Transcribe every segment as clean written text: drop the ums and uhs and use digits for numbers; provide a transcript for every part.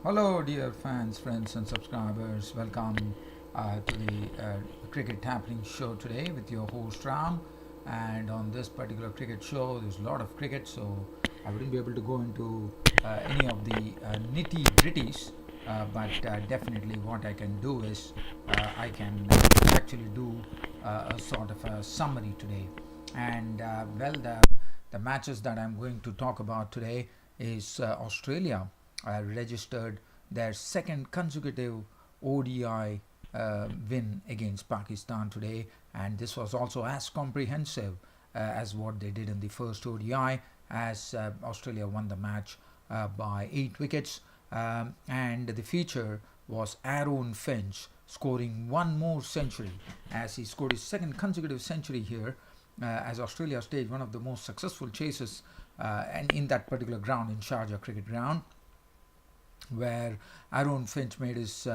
Hello, dear fans, friends, and subscribers. Welcome to the Cricket Happening show today with your host Ram. And on this particular cricket show, there's a lot of cricket, so I wouldn't be able to go into any of the nitty gritties. But definitely, what I can do is I can actually do a sort of a summary today. And the matches that I'm going to talk about today is Australia registered their second consecutive ODI win against Pakistan today, and this was also as comprehensive as what they did in the first ODI, as Australia won the match by 8 wickets. And the feature was Aaron Finch scoring one more century as he scored his second consecutive century here as Australia staged one of the most successful chases and in that particular ground, in Sharjah cricket ground, where Aaron Finch made his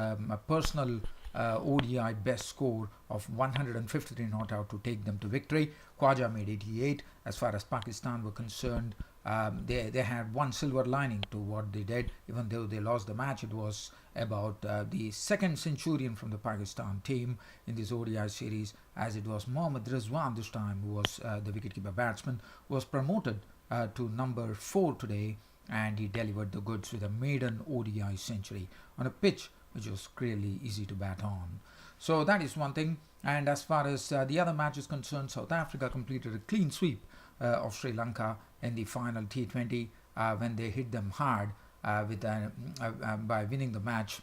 personal ODI best score of 153 not out to take them to victory. Khwaja made 88. As far as Pakistan were concerned, they had one silver lining to what they did. Even though they lost the match, it was about the second centurion from the Pakistan team in this ODI series, as it was Mohammad Rizwan this time, who was the wicketkeeper batsman, was promoted to number 4 today, and he delivered the goods with a maiden ODI century on a pitch which was really easy to bat on. So that is one thing. And as far as the other match is concerned, South Africa completed a clean sweep of Sri Lanka in the final T20 when they hit them hard by winning the match.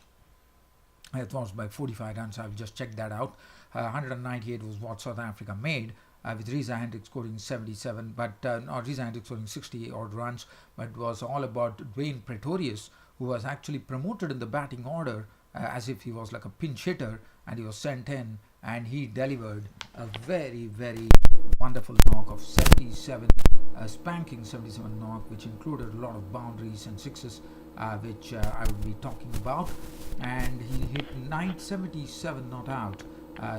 It was by 45 runs. I've just checked that out. 198 was what South Africa made, with Reza Hendrick scoring 77, not Reza Hendrick scoring 60 odd runs, but it was all about Dwayne Pretorius, who was actually promoted in the batting order as if he was like a pinch hitter, and he was sent in and he delivered a very, very wonderful knock of 77, spanking 77 knock, which included a lot of boundaries and sixes, which I will be talking about. And he hit 977 not out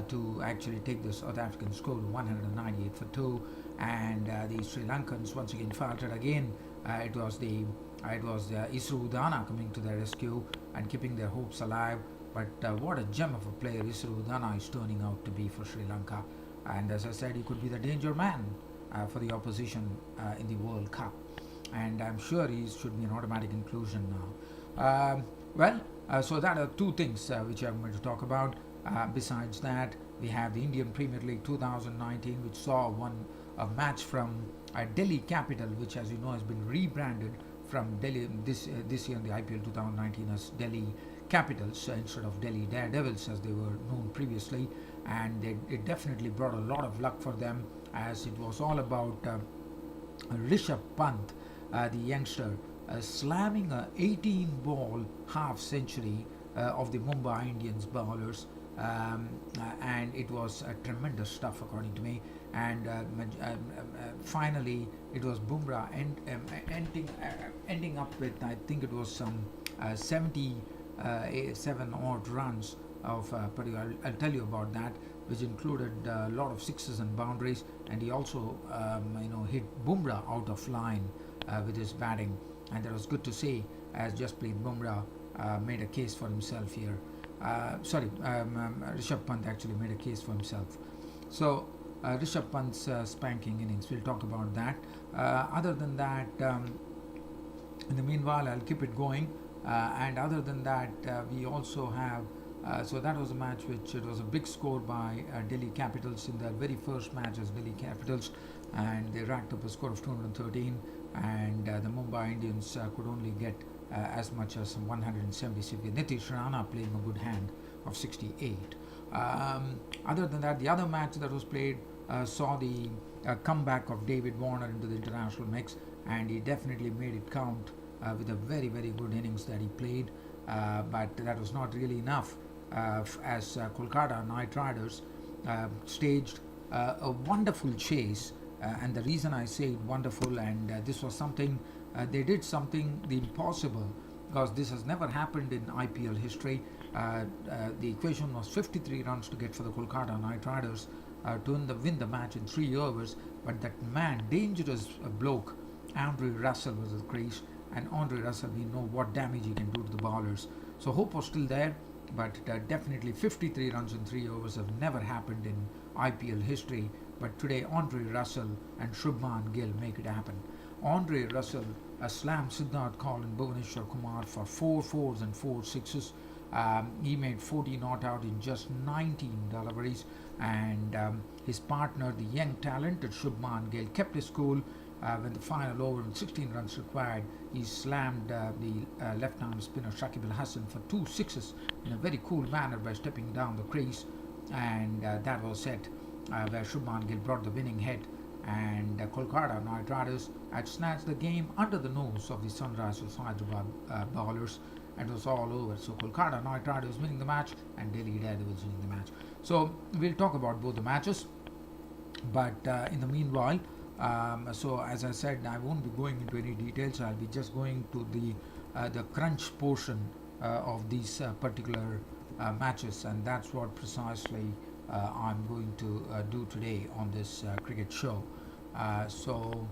to actually take the South African score to 198 for 2, and the Sri Lankans once again faltered again. It was Isru Udana coming to their rescue and keeping their hopes alive. But what a gem of a player Isru Udana is turning out to be for Sri Lanka. And as I said, he could be the danger man for the opposition in the World Cup. And I'm sure he should be an automatic inclusion now. So that are two things which I'm going to talk about. Besides that, we have the Indian Premier League 2019, which saw a match from Delhi Capital, which, as you know, has been rebranded from Delhi this year in the IPL 2019 as Delhi Capitals instead of Delhi Daredevils, as they were known previously. And it definitely brought a lot of luck for them, as it was all about Rishabh Pant, the youngster, slamming a 18-ball half century of the Mumbai Indians bowlers. And it was tremendous stuff, according to me. And finally, it was Bumrah ending up with, I think it was some 77 odd runs of particular. I'll tell you about that, which included a lot of sixes and boundaries, and he also hit Bumrah out of line with his batting, and that was good to see, as Jasprit Bumrah made a case for himself here. Rishabh Pant actually made a case for himself. So Rishabh Pant's spanking innings, we'll talk about that. Other than that, in the meanwhile, I'll keep it going. And other than that, we also have. So that was a match which it was a big score by Delhi Capitals in their very first match as Delhi Capitals, and they racked up a score of 213, and the Mumbai Indians could only get as much as 176, with Nitish Rana playing a good hand of 68. Other than that, the other match that was played saw the comeback of David Warner into the international mix, and he definitely made it count with a very, very good innings that he played. But that was not really enough, as Kolkata Knight Riders staged a wonderful chase. And the reason I say wonderful, and this was something, they did something the impossible, because this has never happened in IPL history. The equation was 53 runs to get for the Kolkata Knight Riders to win the match in 3 overs. But that man, dangerous bloke, Andrew Russell, was at the crease, and Andre Russell, we know what damage he can do to the bowlers. So hope was still there, but definitely 53 runs in 3 overs have never happened in IPL history. But today, Andre Russell and Shubman Gill make it happen. Andre Russell slammed Siddharth Kaul and Bhuvaneshwar Kumar for 4 fours and 4 sixes. He made 40 not out in just 19 deliveries, and his partner, the young talented Shubman Gill, kept his cool. When the final over with 16 runs required, he slammed the left-arm spinner Shakib Al Hasan for 2 sixes in a very cool manner by stepping down the crease, and that was it, where Shubman Gill brought the winning hit, and Kolkata Knight Riders had snatched the game under the nose of the Sunrisers Hyderabad bowlers, and it was all over. So Kolkata Knight Riders winning the match and Delhi Daredevils winning the match. So we'll talk about both the matches, but in the meanwhile, so as I said, I won't be going into any details. I'll be just going to the crunch portion of these particular matches, and that's what precisely I'm going to do today on this cricket show. So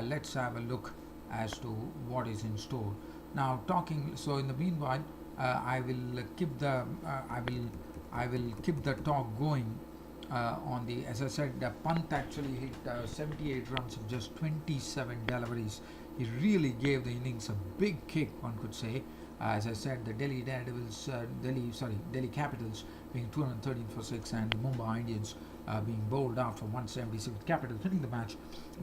let's have a look as to what is in store. Now, talking. So in the meanwhile, I will keep the I will keep the talk going on the, as I said, Pant actually hit 78 runs of just 27 deliveries. He really gave the innings a big kick, one could say. As I said, the Delhi Daredevils, Delhi Capitals being 213 for 6, and the Mumbai Indians being bowled out for 176, with Capitals winning the match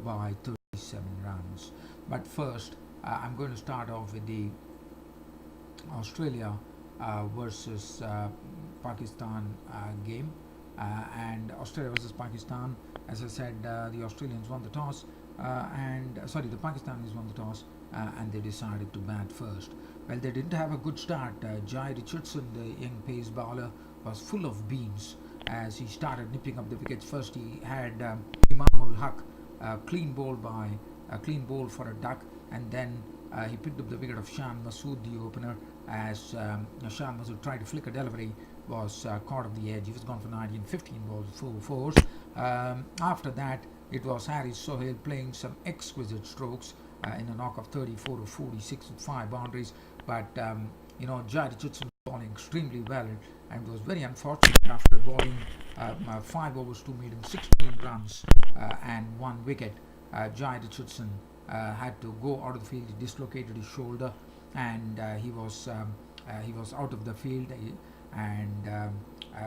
by 37 runs. But first, I'm going to start off with the Australia versus Pakistan game. And Australia versus Pakistan, as I said, the Australians won the toss, the Pakistanis won the toss, and they decided to bat first. Well, they didn't have a good start. Jai Richardson, the young pace bowler, was full of beans as he started nipping up the wickets. First, he had Imamul Haq clean bowl for a duck, and then he picked up the wicket of Shan Masood, the opener, as Shan Masood tried to flick a delivery, was caught off the edge. He was gone for 19, 15 balls, 4 fours. After that, it was Haris Sohail playing some exquisite strokes in a knock of 34 to 46 with 5 boundaries. But Jai Richardson was bowling extremely well, and it was very unfortunate after bowling 5 overs, 2 maiden, 16 runs and 1 wicket. Jai Richardson had to go out of the field. He dislocated his shoulder, and he was out of the field. And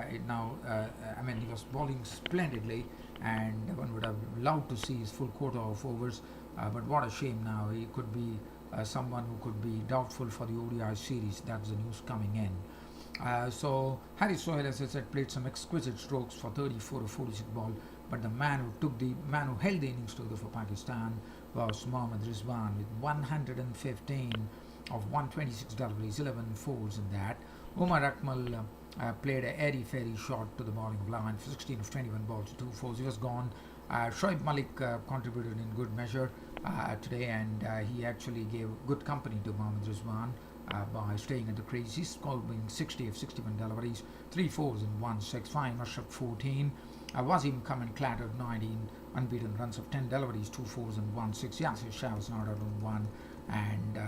he was bowling splendidly, and one would have loved to see his full quota of overs. But what a shame now. He could be someone who could be doubtful for the ODI series. That's the news coming in. So Haris Sohail, as I said, played some exquisite strokes for 34 to 46 ball. But the man who held the innings together for Pakistan was Mohammad Rizwan with 115 of 126 deliveries, 11 fours in that. Umar Akmal played a airy-fairy shot to the bowling line for 16 of 21 balls, 2 fours. He was gone. Shoaib Malik contributed in good measure today, and he actually gave good company to Mohammad Rizwan by staying at the crease. He's scoring 60 of 61 deliveries, 3 fours and 1 6. Fine Ashraf 14. Wasim Kaman clattered 19 unbeaten runs of 10 deliveries, 2 fours and 1 6. Yasir Shah was not out on 1, and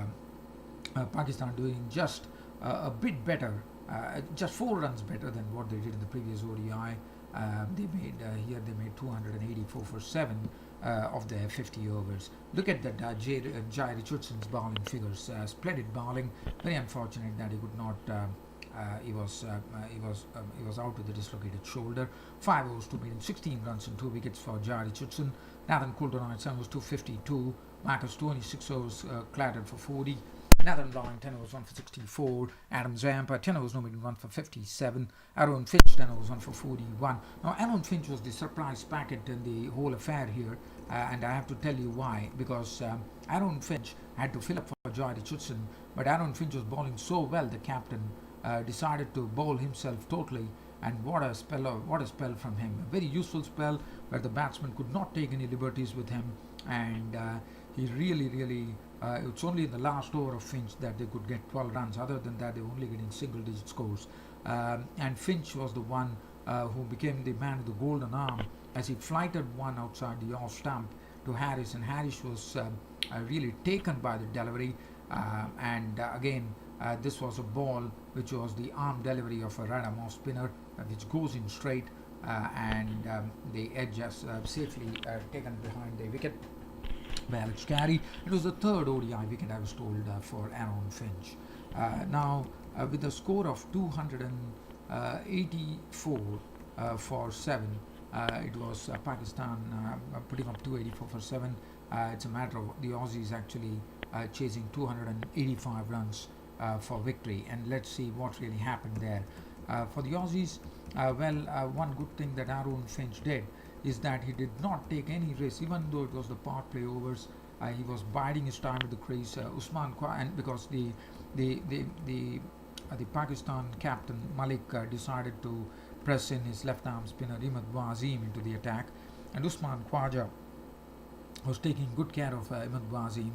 Pakistan doing just a bit better, just 4 runs better than what they did in the previous ODI. They made 284 for 7 of their 50 overs. Look at that Jai Richardson's bowling figures. Splendid bowling. Very unfortunate that he could not. He was out with a dislocated shoulder. 5 overs, 2 meetings, 16 runs and 2 wickets for Jai Richardson. Nathan Coulter was 252. Marcus 26 overs, clattered for 40. Nathan Lyon 10 overs, 1 for 64. Adam Zampa 10 overs, no meeting, 1 for 57. Aaron Finch 10 overs, 1 for 41. Now Aaron Finch was the surprise packet in the whole affair here, and I have to tell you why. Because Aaron Finch had to fill up for Jai Richardson, but Aaron Finch was bowling so well, the captain decided to bowl himself totally, and what a spell from him. A very useful spell where the batsman could not take any liberties with him, and he really it's only in the last over of Finch that they could get 12 runs. Other than that, they were only getting single digit scores, and Finch was the one who became the man with the golden arm as he flighted one outside the off stump to Harris, and Harris was really taken by the delivery, And again, this was a ball which was the arm delivery of a right arm off spinner, which goes in straight, and the edge has safely taken behind the wicket by Alex Carey. It was the third ODI wicket, I was told, for Aaron Finch. Now, with a score of 284 for 7, it was Pakistan putting up 284 for 7. It's a matter of the Aussies actually chasing 285 runs for victory, and let's see what really happened there. For the Aussies, one good thing that Aaron Finch did is that he did not take any risk, even though it was the power play overs. He was biding his time with the crease. And because the Pakistan captain Malik decided to press in his left arm spinner Imad Wazim into the attack, and Usman Khwaja was taking good care of Imad Wazim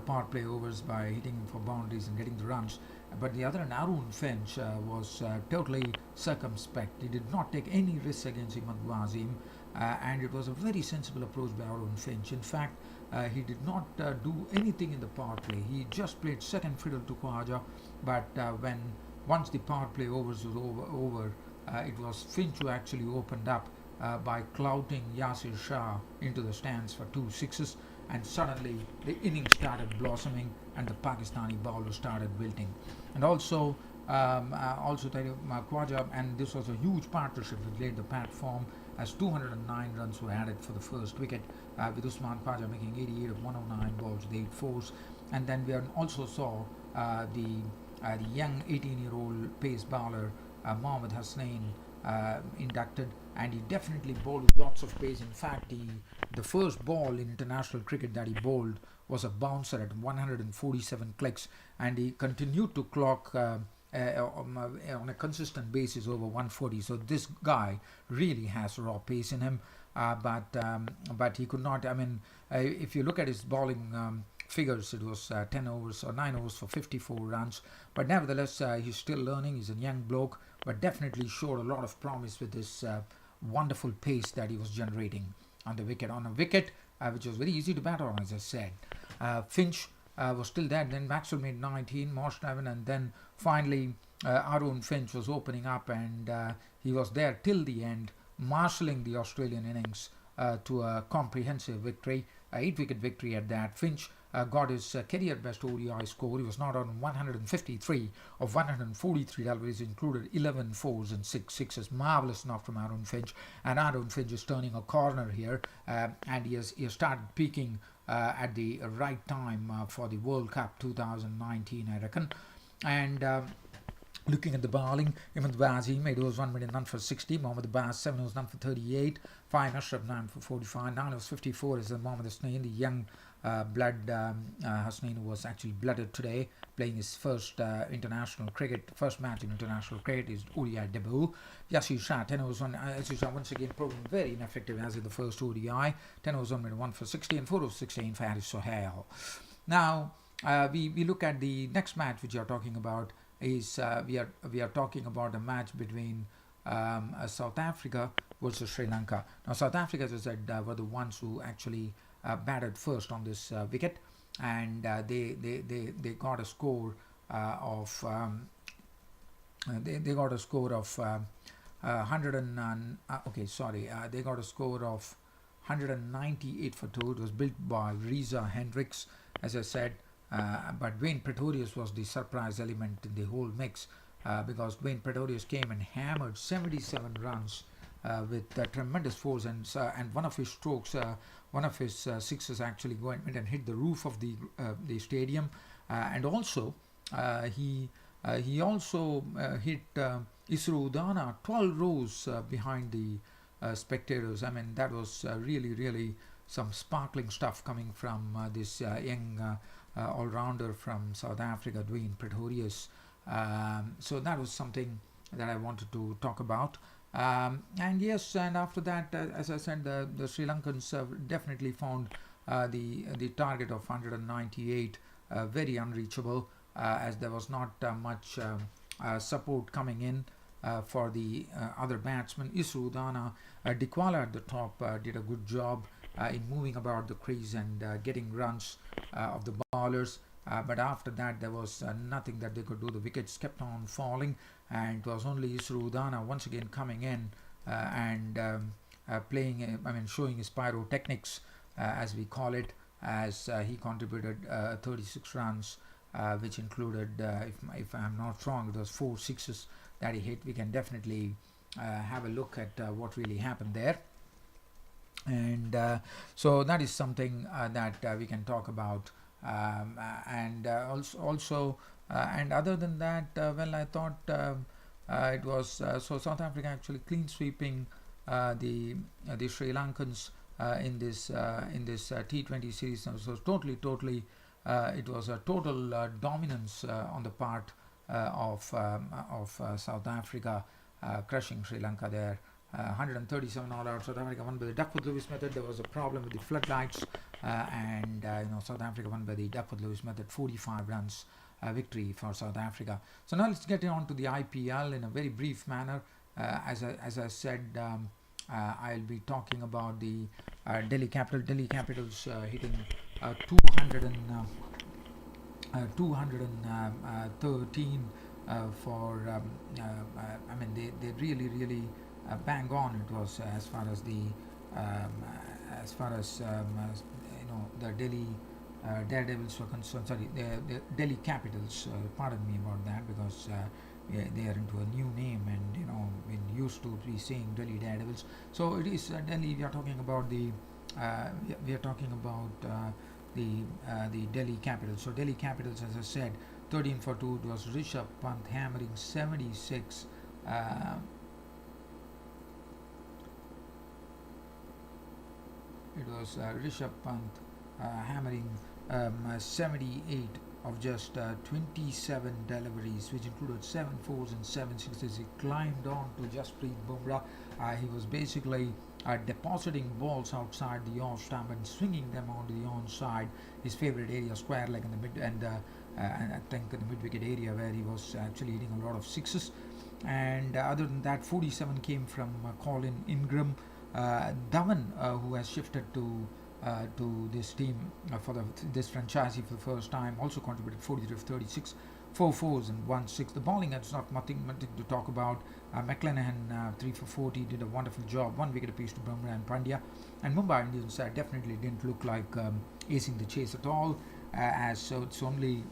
power play overs by hitting him for boundaries and getting the runs. But the other, Aaron Finch, was totally circumspect. He did not take any risks against Imad Wazim, and it was a very sensible approach by Aaron Finch. In fact, he did not do anything in the power play. He just played second fiddle to Khwaja, but once the power play overs was over, it was Finch who actually opened up by clouting Yasir Shah into the stands for 2 sixes, and suddenly the innings started blossoming and the Pakistani bowlers started wilting. And also Khwaja, and this was a huge partnership which laid the platform, as 209 runs were added for the first wicket, with Usman Khwaja making 88 of 109 balls with 8 fours. And then we also saw the young 18-year-old pace bowler Mohammad Hasnain inducted, and he definitely bowled with lots of pace. In fact, the first ball in international cricket that he bowled was a bouncer at 147 clicks, and he continued to clock on a consistent basis over 140. So this guy really has raw pace in him, but he could not. I mean, if you look at his bowling figures, it was 10 overs or 9 overs for 54 runs. But nevertheless, he's still learning. He's a young bloke, but definitely showed a lot of promise with this wonderful pace that he was generating on the wicket. On a wicket which was very easy to bat on, as I said. Finch was still there. Then Maxwell made 19, Marsh 11, and then finally Aaron Finch was opening up, and he was there till the end, marshalling the Australian innings to a comprehensive victory, 8-wicket victory at that. Finch got his career best ODI score. He was not on 153 of 143 deliveries, included 11 fours and 6 sixes. Marvellous knock from Aaron Finch, and Aaron Finch is turning a corner here, and he has started peaking at the right time for the World Cup 2019, I reckon. And looking at the bowling, Imad Wazim, 8 overs 1 minute, none for 60. Mohammad Abbas, 7 overs, none for 38. Fine Ashraf, 9 for 45. 9 overs 54 is Mohammad Hasnain, the young blood Hasnain, who was actually blooded today, playing his first international cricket, first match in international cricket, his ODI debut. Yasir Shah, 10 overs 1. Yasir Shah once again proving very ineffective as in the first ODI. 10 overs 1 minute, 1 for 60, and 4 overs 16 for Haris Sohail. Now, we look at the next match which you are talking about. Is we are talking about a match between South Africa versus Sri Lanka. Now, South Africa, as I said, were the ones who actually batted first on this wicket, and they got a score of they got a score of 100 and they got a score of 198 for 2. It was built by Reza Hendricks, as I said. But Dwayne Pretorius was the surprise element in the whole mix, because Dwayne Pretorius came and hammered 77 runs with tremendous force, and one of his strokes, one of his sixes actually went and hit the roof of the stadium, and also he also hit Isru Udana 12 rows behind the spectators. I mean, that was really some sparkling stuff coming from this young all-rounder from South Africa, Dwayne Pretorius. So that was something that I wanted to talk about. And yes, and after that, as I said, the Sri Lankans definitely found the target of 198 very unreachable, as there was not much support coming in for the other batsmen. Isru Udana, Dikwala at the top did a good job in moving about the crease and getting runs of the bowlers. but after that there was nothing that they could do. The wickets kept on falling, and it was only Srudana once again coming in and playing, showing his pyrotechnics, as we call it, as he contributed 36 runs, which included, if I'm not wrong, it was 4 sixes that he hit. We can definitely have a look at what really happened there. And so that is something that we can talk about. And also and other than that, I thought it was so South Africa actually clean sweeping the Sri Lankans in this T20 series. So totally it was a total dominance on the part of South Africa, crushing Sri Lanka there. 137 all out. South Africa won by the Duckworth-Lewis method. There was a problem with the floodlights, and South Africa won by the Duckworth-Lewis method. 45 runs victory for South Africa. So now let's get on to the IPL in a very brief manner. As I said, I'll be talking about the Delhi Capitals hitting 213 for. They really bang on. It was as far as the the Delhi Daredevils were concerned. Sorry, the Delhi Capitals. Pardon me about that, because they are into a new name, and been used to be saying Delhi Daredevils. So it is Delhi. We are talking about the Delhi Capitals. So Delhi Capitals, as I said, 13 for 2. It was Rishabh Pant hammering 76. It was Rishabh Pant hammering 78 of just 27 deliveries, which included 7 fours and 7 sixes. He climbed on to Jasprit Bumrah. He was basically depositing balls outside the off stump and swinging them onto the onside, his favorite area, square leg in the mid, and I think in the mid wicket area, where he was actually hitting a lot of sixes. And other than that, 47 came from Colin Ingram. Dhawan, who has shifted to this team for this franchise for the first time, also contributed 43 of 36, 4 fours and 1 6. The bowling, that's not nothing to talk about. McClanahan 3 for 40, did a wonderful job, 1 wicket apiece to Bumrah and Pandya. And Mumbai Indians definitely didn't look like acing the chase at all, as so it's only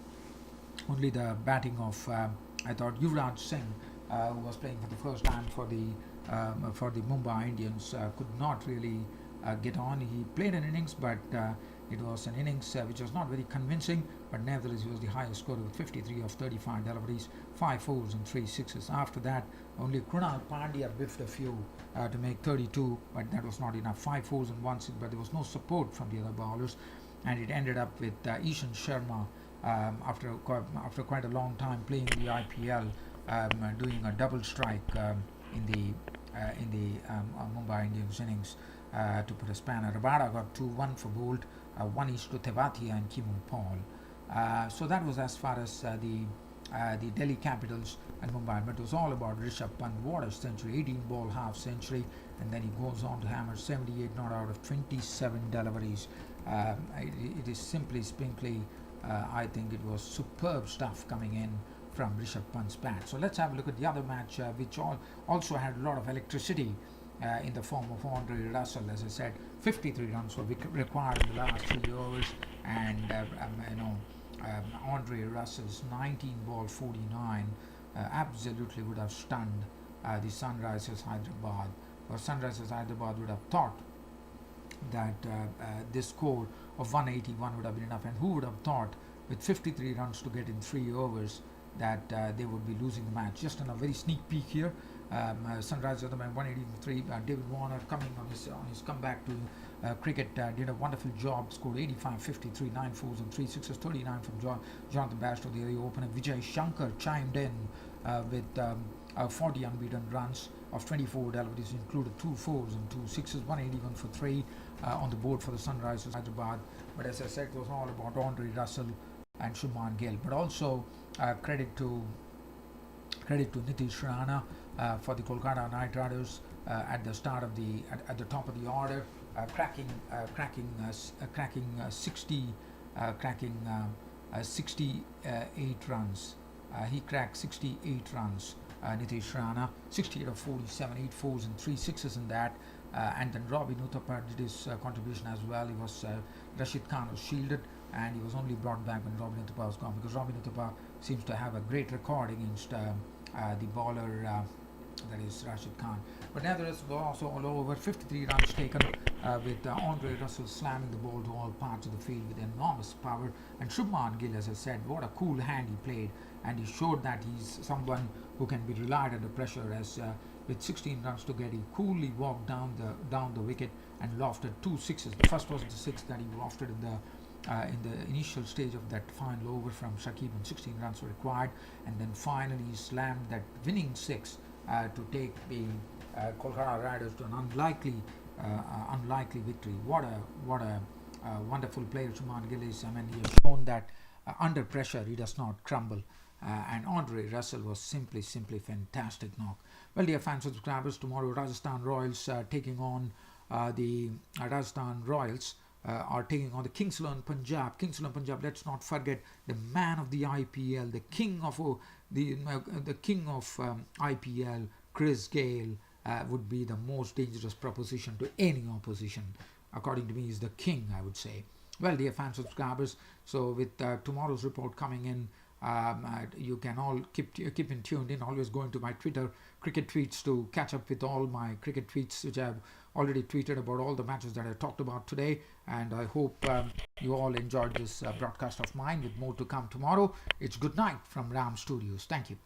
the batting of I thought Yuvraj Singh, who was playing for the first time for the Mumbai Indians, could not really get on. He played an innings, but it was an innings which was not very convincing, but nevertheless he was the highest scorer with 53 of 35 deliveries, 5 fours and 3 sixes. After that, only Krunal Pandya biffed a few to make 32, but that was not enough. 5 fours and 1 six, but there was no support from the other bowlers, and it ended up with Ishan Sharma, after quite a long time playing in the IPL, doing a double strike in the Mumbai Indians innings to put a spanner. Rabada got 2-1 for Bolt, 1 each to Tewatia and Kimon Paul. So that was as far as the Delhi Capitals and Mumbai. But it was all about Rishabh Pant. What a century, 18 ball half century, and then he goes on to hammer 78 not out of 27 deliveries. It is simply, I think it was superb stuff coming in from Rishabh Pant's bat. So let's have a look at the other match, which also had a lot of electricity in the form of Andre Russell. As I said, 53 runs were required in the last 3 overs, and Andre Russell's 19 ball 49 absolutely would have stunned the Sunrisers Hyderabad. Or Sunrisers Hyderabad would have thought that this score of 181 would have been enough, and who would have thought with 53 runs to get in 3 overs that they would be losing the match. Just on a very sneak peek here, Sunrisers 183. David Warner coming on his comeback to cricket, did a wonderful job, scored 85, 53, 9 fours and 3 sixes, 39 from Jonathan Bairstow, the area opener. Vijay Shankar chimed in with 40 unbeaten runs of 24 deliveries, included 2 fours and 2 sixes, 181 for 3 on the board for the Sunrisers Hyderabad. But as I said, it was all about Andre Russell and Shubman Gill. But also credit to Nitish Rana for the Kolkata Knight Riders at the start of at the top of the order, cracking 60 68 runs. He cracked 68 runs. Nitish Rana, 68 of 47, 8 fours and 3 sixes in that. And then Robin Uthappa did his contribution as well. He was Rashid Khan was shielded, and he was only brought back when Robin Uthappa was gone, because Robin Uthappa seems to have a great record against the bowler that is Rashid Khan. But nevertheless, were also all over 53 runs taken, with Andre Russell slamming the ball to all parts of the field with enormous power. And Shubman Gill, as I said, what a cool hand he played, and he showed that he's someone who can be relied under pressure. As with 16 runs to get, he coolly walked down the wicket and lofted 2 sixes. The first was the six that he lofted in the initial stage of that final over from Shakib, when 16 runs were required, and then finally he slammed that winning six to take the Kolkata Riders to an unlikely victory. What a wonderful player Shubman Gill is. I mean, he has shown that under pressure he does not crumble. And Andre Russell was simply fantastic knock. Well, dear fans and subscribers, tomorrow Rajasthan Royals taking on the Rajasthan Royals are taking on the Kings 11 Punjab. Kings 11 Punjab. Let's not forget the man of the IPL, the king of IPL, Chris Gale, would be the most dangerous proposition to any opposition. According to me, is the king, I would say. Well, dear fans and subscribers, so with tomorrow's report coming in, you can all keep in tuned in. Always go into my Twitter cricket tweets to catch up with all my cricket tweets, which I've already tweeted about all the matches that I talked about today. And I hope you all enjoyed this broadcast of mine, with more to come tomorrow. It's good night from Ram Studios. Thank you.